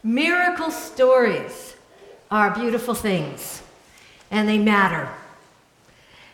Miracle stories are beautiful things, and they matter.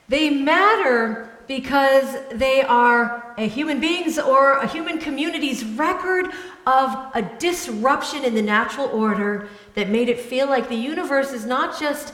They matter because they are a human being's or a human community's record of a disruption in the natural order that made it feel like the universe is not just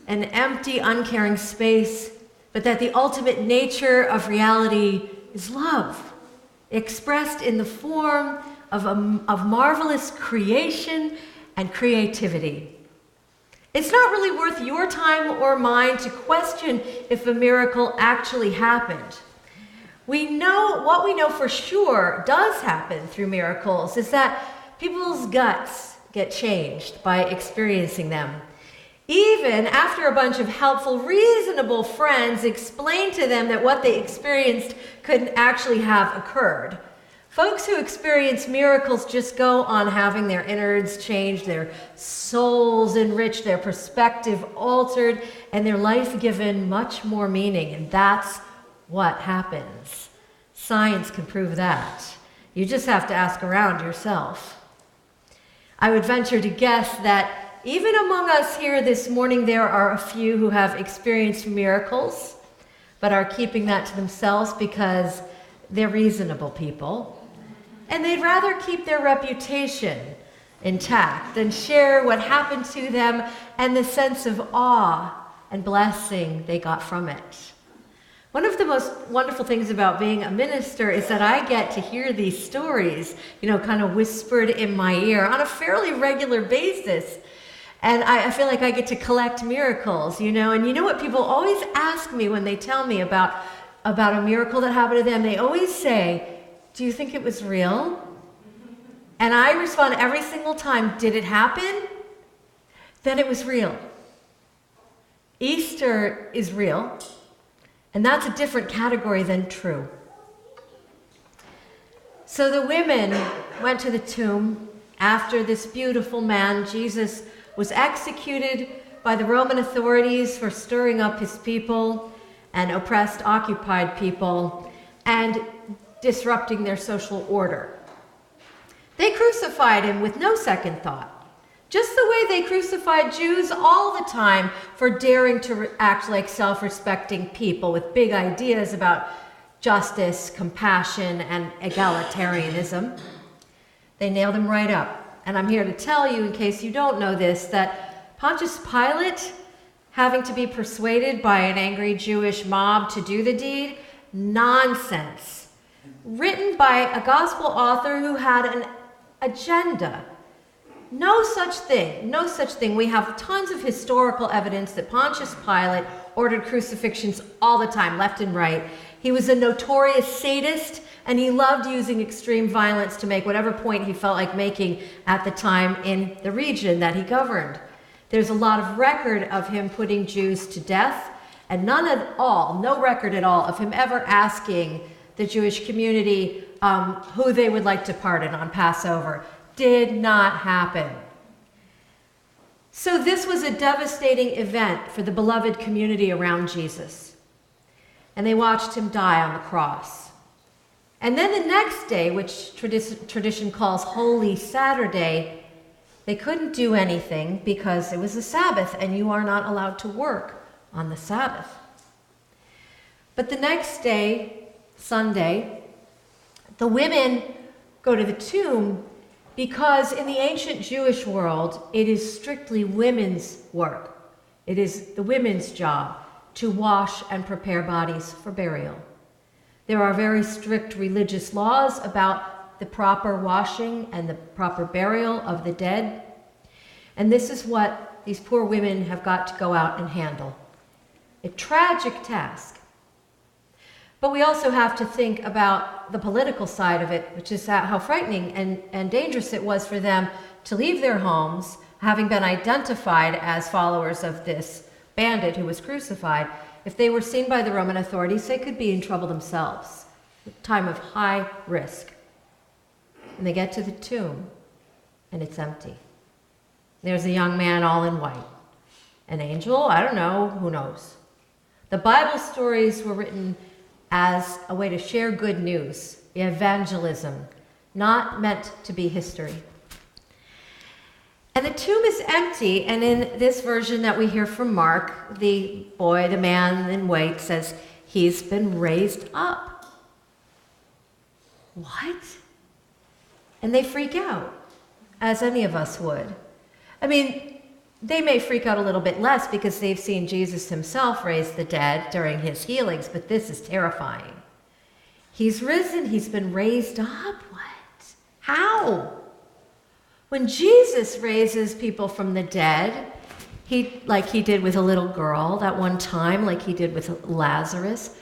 an empty, uncaring space, but that the ultimate nature of reality is love, expressed in the form of marvelous creation and creativity. It's not really worth your time or mine to question if a miracle actually happened. What we know for sure does happen through miracles is that people's guts get changed by experiencing them. Even after a bunch of helpful, reasonable friends explain to them that what they experienced couldn't actually have occurred. Folks who experience miracles just go on having their innards changed, their souls enriched, their perspective altered, and their life given much more meaning. And that's what happens. Science can prove that. You just have to ask around yourself. I would venture to guess that even among us here this morning, there are a few who have experienced miracles, but are keeping that to themselves because they're reasonable people. And they'd rather keep their reputation intact than share what happened to them and the sense of awe and blessing they got from it. One of the most wonderful things about being a minister is that I get to hear these stories, kind of whispered in my ear on a fairly regular basis. And I feel like I get to collect miracles, And you know what people always ask me when they tell me about a miracle that happened to them? They always say, "Do you think it was real?" And I respond every single time, "Did it happen? Then it was real." Easter is real, and that's a different category than true. So the women went to the tomb after this beautiful man, Jesus, was executed by the Roman authorities for stirring up his people and oppressed, occupied people, and disrupting their social order. They crucified him with no second thought, just the way they crucified Jews all the time for daring to act like self-respecting people with big ideas about justice, compassion, and egalitarianism. They nailed him right up. And I'm here to tell you, in case you don't know this, that Pontius Pilate, having to be persuaded by an angry Jewish mob to do the deed, nonsense. Written by a gospel author who had an agenda. No such thing. We have tons of historical evidence that Pontius Pilate ordered crucifixions all the time, left and right. He was a notorious sadist, and he loved using extreme violence to make whatever point he felt like making at the time in the region that he governed. There's a lot of record of him putting Jews to death, and no record at all of him ever asking the Jewish community who they would like to pardon on Passover. Did not happen. So this was a devastating event for the beloved community around Jesus. And they watched him die on the cross. And then the next day, which tradition calls Holy Saturday, they couldn't do anything because it was a Sabbath and you are not allowed to work on the Sabbath. But the next day, Sunday, the women go to the tomb because in the ancient Jewish world, it is strictly women's work. It is the women's job to wash and prepare bodies for burial. There are very strict religious laws about the proper washing and the proper burial of the dead. And this is what these poor women have got to go out and handle. A tragic task. But we also have to think about the political side of it, which is how frightening and dangerous it was for them to leave their homes, having been identified as followers of this bandit who was crucified. If they were seen by the Roman authorities, they could be in trouble themselves, a time of high risk. And they get to the tomb, and it's empty. There's a young man all in white. An angel? I don't know. Who knows? The Bible stories were written as a way to share good news, evangelism, not meant to be history. And the tomb is empty, and in this version that we hear from Mark, the boy, the man in white, says, he's been raised up. What? And they freak out, as any of us would. I mean, they may freak out a little bit less because they've seen Jesus himself raise the dead during his healings, but this is terrifying. He's risen, he's been raised up. What? How? When Jesus raises people from the dead, like he did with a little girl that one time, like he did with Lazarus,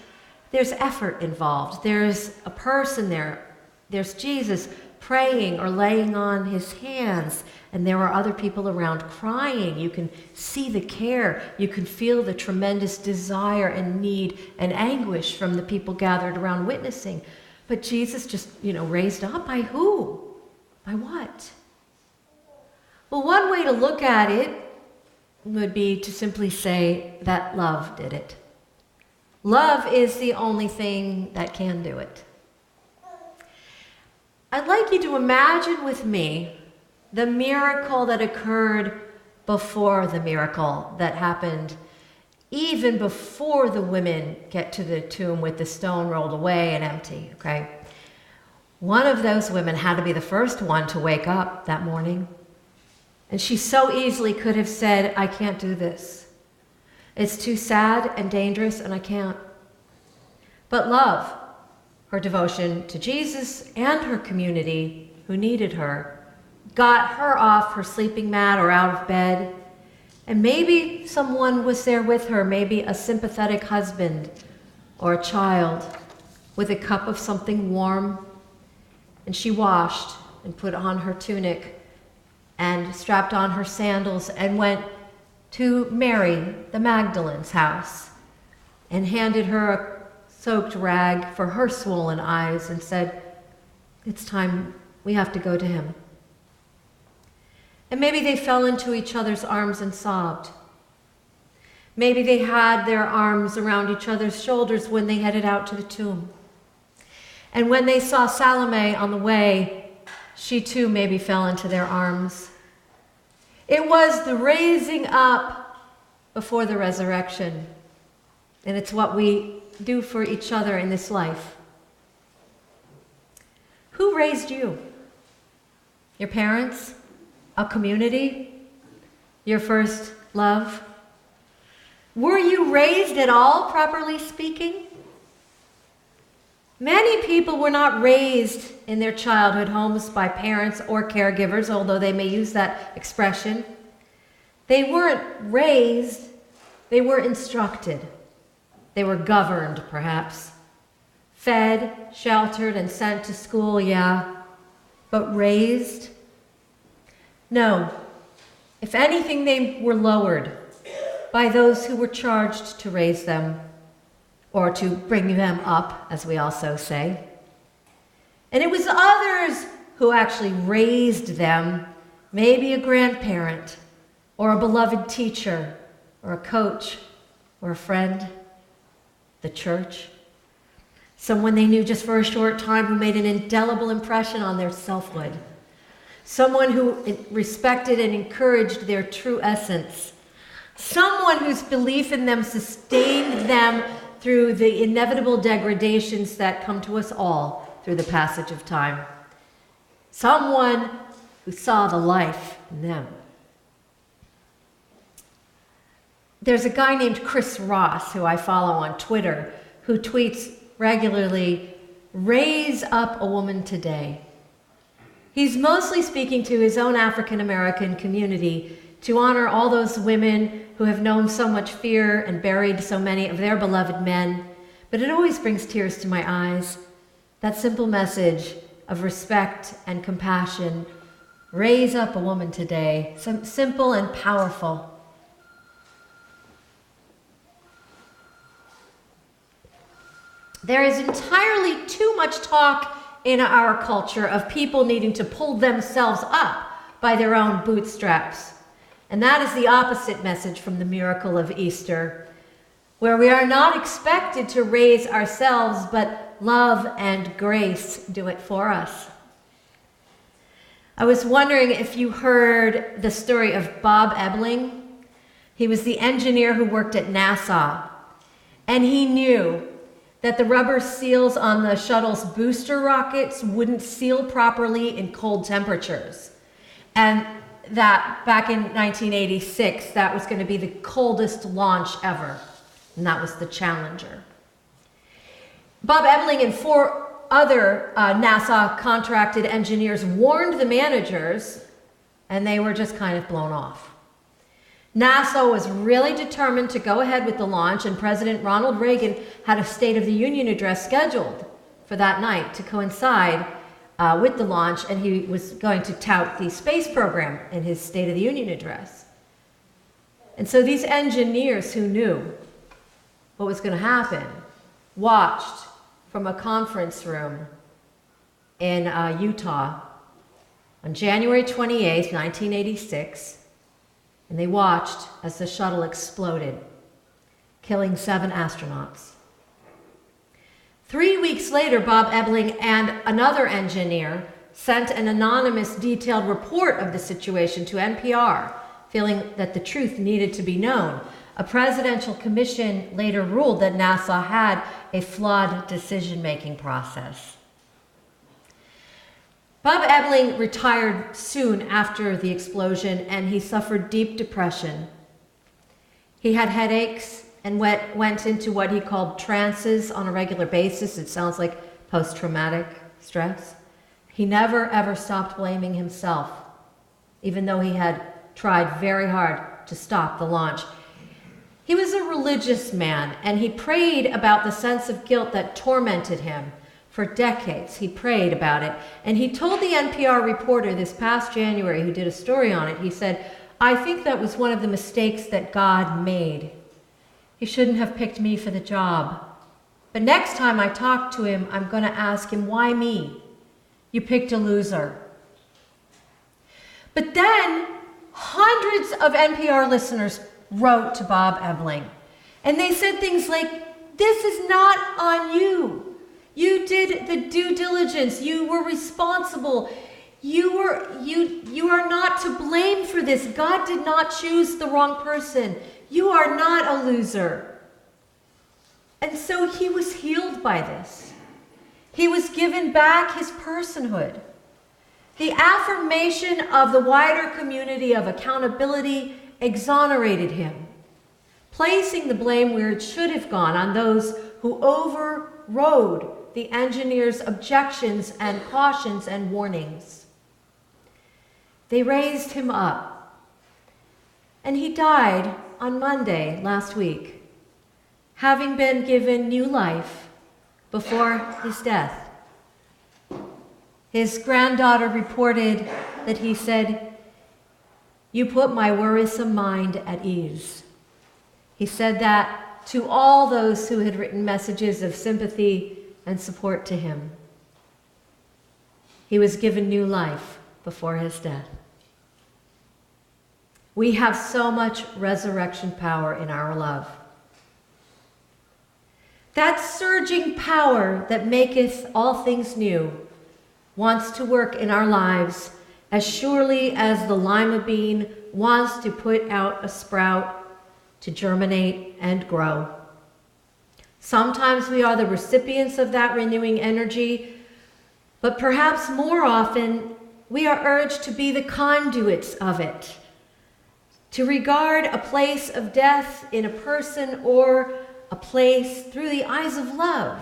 there's effort involved. There's a person there. There's Jesus praying or laying on his hands, and there are other people around crying. You can see the care. You can feel the tremendous desire and need and anguish from the people gathered around witnessing. But Jesus just, raised up by who? By what? Well, one way to look at it would be to simply say that love did it. Love is the only thing that can do it. I'd like you to imagine with me the miracle that occurred before the miracle that happened even before the women get to the tomb with the stone rolled away and empty, okay? One of those women had to be the first one to wake up that morning. And she so easily could have said, I can't do this. It's too sad and dangerous, and I can't. But love, her devotion to Jesus and her community who needed her, got her off her sleeping mat or out of bed. And maybe someone was there with her, maybe a sympathetic husband or a child with a cup of something warm. And she washed and put on her tunic and strapped on her sandals and went to Mary, the Magdalene's house, and handed her a soaked rag for her swollen eyes and said, it's time, we have to go to him. And maybe they fell into each other's arms and sobbed. Maybe they had their arms around each other's shoulders when they headed out to the tomb. And when they saw Salome on the way, she too maybe fell into their arms. It was the raising up before the resurrection. And it's what we do for each other in this life. Who raised you? Your parents? A community? Your first love? Were you raised at all, properly speaking? Many people were not raised in their childhood homes by parents or caregivers, although they may use that expression. They weren't raised, they were instructed. They were governed, perhaps. Fed, sheltered, and sent to school, yeah. But raised? No. If anything, they were lowered by those who were charged to raise them, or to bring them up, as we also say. And it was others who actually raised them, maybe a grandparent, or a beloved teacher, or a coach, or a friend, the church, someone they knew just for a short time who made an indelible impression on their selfhood, someone who respected and encouraged their true essence, someone whose belief in them sustained them through the inevitable degradations that come to us all through the passage of time. Someone who saw the life in them. There's a guy named Chris Ross, who I follow on Twitter, who tweets regularly, "Raise up a woman today." He's mostly speaking to his own African American community to honor all those women who have known so much fear and buried so many of their beloved men. But it always brings tears to my eyes. That simple message of respect and compassion. Raise up a woman today. Simple and powerful. There is entirely too much talk in our culture of people needing to pull themselves up by their own bootstraps. And that is the opposite message from the miracle of Easter, where we are not expected to raise ourselves, but love and grace do it for us. I was wondering if you heard the story of Bob Ebling. He was the engineer who worked at NASA, and he knew that the rubber seals on the shuttle's booster rockets wouldn't seal properly in cold temperatures. And that back in 1986, that was going to be the coldest launch ever, and that was the Challenger. Bob Ebling and 4 other NASA contracted engineers warned the managers, and they were just kind of blown off. NASA was really determined to go ahead with the launch, and President Ronald Reagan had a State of the Union address scheduled for that night to coincide with the launch, and he was going to tout the space program in his State of the Union address. And so these engineers who knew what was going to happen watched from a conference room in Utah on January 28th, 1986, and they watched as the shuttle exploded, killing 7 astronauts. 3 weeks later, Bob Ebling and another engineer sent an anonymous detailed report of the situation to NPR, feeling that the truth needed to be known. A presidential commission later ruled that NASA had a flawed decision-making process. Bob Ebling retired soon after the explosion, and he suffered deep depression. He had headaches and went into what he called trances on a regular basis. It sounds like post-traumatic stress. He never, ever stopped blaming himself, even though he had tried very hard to stop the launch. He was a religious man, and he prayed about the sense of guilt that tormented him. For decades, he prayed about it. And he told the NPR reporter this past January, who did a story on it, he said, "I think that was one of the mistakes that God made. He shouldn't have picked me for the job. But next time I talk to him, I'm going to ask him, why me? You picked a loser." But then hundreds of NPR listeners wrote to Bob Ebling, and they said things like, "This is not on you. You did the due diligence. You were responsible. You are not to blame for this. God did not choose the wrong person. You are not a loser." And so he was healed by this. He was given back his personhood. The affirmation of the wider community of accountability exonerated him, placing the blame where it should have gone, on those who overrode the engineers' objections and cautions and warnings. They raised him up, and he died on Monday last week, having been given new life before his death. His granddaughter reported that he said, "You put my worrisome mind at ease." He said that to all those who had written messages of sympathy and support to him. He was given new life before his death. We have so much resurrection power in our love. That surging power that maketh all things new wants to work in our lives as surely as the lima bean wants to put out a sprout to germinate and grow. Sometimes we are the recipients of that renewing energy, but perhaps more often we are urged to be the conduits of it, to regard a place of death in a person or a place through the eyes of love,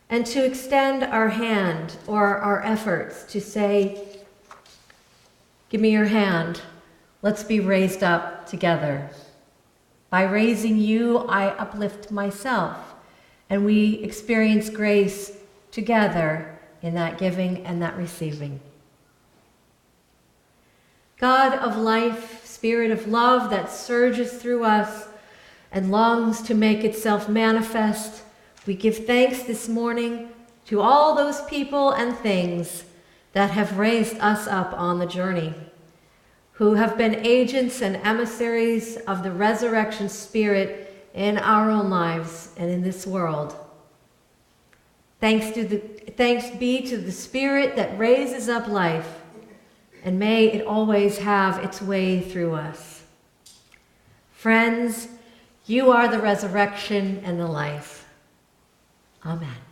and to extend our hand or our efforts to say, "Give me your hand, let's be raised up together. By raising you, I uplift myself," and we experience grace together in that giving and that receiving. God of life, Spirit of love that surges through us and longs to make itself manifest, we give thanks this morning to all those people and things that have raised us up on the journey, who have been agents and emissaries of the resurrection spirit in our own lives and in this world. Thanks be to the Spirit that raises up life, and may it always have its way through us. Friends, you are the resurrection and the life. Amen.